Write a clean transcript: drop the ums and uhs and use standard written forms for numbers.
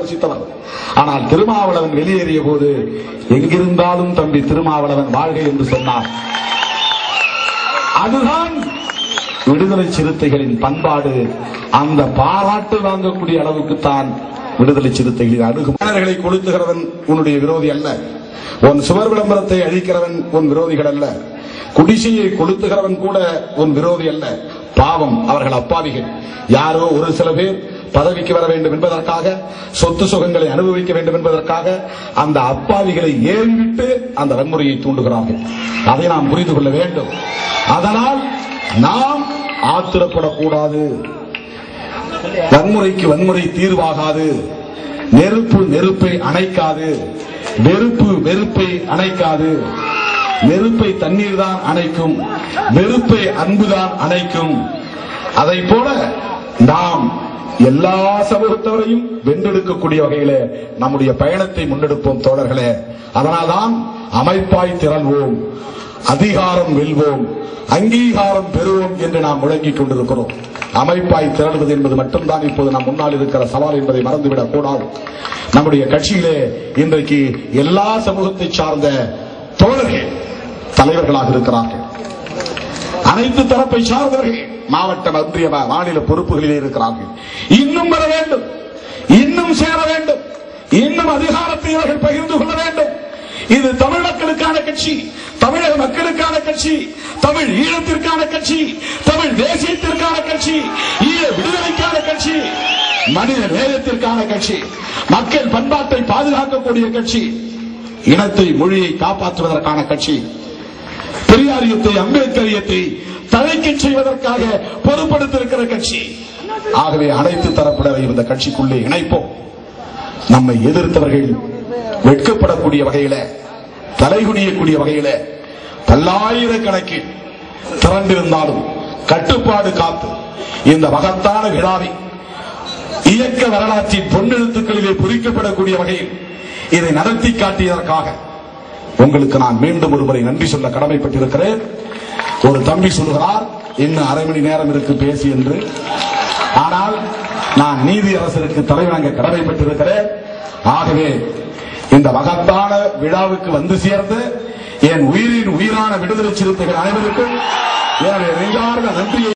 யோசித்தவர். ஆனால் திருமாவளவன் வெளியேறிய போது எங்கிருந்தாலும் தம்பி திருமாவளவன் வாழ்க என்று சொன்னார். அதுதான் விடுதலை சிறுத்தைகளின் பண்பாடு. அந்த பாராட்டு வாங்கக்கூடிய அளவுக்கு தான் விடுதலை சிறுத்தைகளின் அணுகுமுறைகளை கொளுத்துகிறவன் உன்னுடைய விரோதி அல்ல. உன் சுவர் விளம்பரத்தை அழிக்கிறவன் உன் விரோதிகள் அல்ல. குடிசையை கொளுத்துகிறவன் கூட உன் விரோதி அல்ல. பாவம், அவர்கள் அப்பாவிகள். யாரோ ஒரு சில பேர் பதவிக்கு வர வேண்டும் என்பதற்காக, சொத்து சுகங்களை அனுபவிக்க வேண்டும் என்பதற்காக அந்த அப்பாவிகளை ஏறிவிட்டு அந்த வன்முறையை தூண்டுகிறார்கள். அதை நாம் புரிந்து கொள்ள வேண்டும். அதனால் நாம் ஆத்திரப்படக்கூடாது. வன்முறைக்கு வன்முறை தீர்வாகாது. நெருப்பு நெருப்பை அணைக்காது. வெறுப்பு வெறுப்பை அணைக்காது. நெருப்பை தண்ணீர் தான் அணைக்கும், வெறுப்பை அன்புதான் அணைக்கும். அதை போல நாம் எல்லா சமூகத்தவரையும் வென்றெடுக்கக்கூடிய வகையில நம்முடைய பயணத்தை முன்னெடுப்போம் தோழர்களே. அதனால்தான் அமைப்பாய் திரள்வோம், அதிகாரம் வெல்வோம், அங்கீகாரம் பெறுவோம் என்று நாம் முழங்கிக் கொண்டிருக்கிறோம். அமைப்பாய் திரளுவது என்பது மட்டும்தான் இப்போது நம் முன்னால் இருக்கிற சவால் என்பதை மறந்துவிடக் கூடாது. நம்முடைய கட்சியிலே இன்றைக்கு எல்லா சமூகத்தை சார்ந்த தோழர்கள் தலைவர்களாக இருக்கிறார்கள். அனைத்து தரப்பை சார்ந்தவர்கள் மாவட்ட மத்திய மாநில பொறுப்புகளிலே இருக்கிறார்கள். இன்னும் வர வேண்டும், இன்னும் சேர வேண்டும், இன்னும் அதிகாரத்தை அவர்கள் பகிர்ந்து கொள்ள வேண்டும். இது தமிழ் மக்களுக்கான கட்சி, தமிழக மக்களுக்கான கட்சி, தமிழ் ஈழத்திற்கான கட்சி, தமிழ் தேசியத்திற்கான கட்சி, ஈழ விடுதலைக்கான கட்சி, மனித நேயத்திற்கான கட்சி, மக்கள் பண்பாட்டை பாதுகாக்கக்கூடிய கட்சி, இனத்தை மொழியை காப்பாற்றுவதற்கான கட்சி, பெரியாரியத்தை அம்பேத்கரியத்தை தலைக்கு செய்வதற்காக பொறுப்படுத்திருக்கிற கட்சி. ஆகவே அனைத்து தரப்பினரை இந்த கட்சிக்குள்ளே இணைப்போம். நம்மை எதிர்த்தவர்கள் வெட்கப்படக்கூடிய வகையில, தலைகுனியக்கூடிய வகையில பல்லாயிரக்கணக்கில் திரண்டிருந்தாலும் கட்டுப்பாடு காத்து இந்த மகத்தான விழாவை இயக்க வரலாற்றின் பொன்னெழுத்துக்களிலே பொறிக்கப்படக்கூடிய வகையில் இதை நடத்தி காட்டியதற்காக உங்களுக்கு நான் மீண்டும் ஒருமுறை நன்றி சொல்ல கடமைப்பட்டிருக்கிறேன். ஒரு தம்பி சொல்கிறார், இன்னும் அரை மணி நேரம் இருக்கு பேசி என்று. ஆனால் நான் நீதி அரசருக்கு தலைவணங்க கடமைப்பட்டிருக்கிறேன். ஆகவே இந்த மகத்தான விழாவுக்கு வந்து சேர்ந்து என் உயிரின் உயிரான விடுதலை சிறுத்தைகள் அனைவருக்கும் என்னுடைய நெஞ்சார்ந்த நன்றியை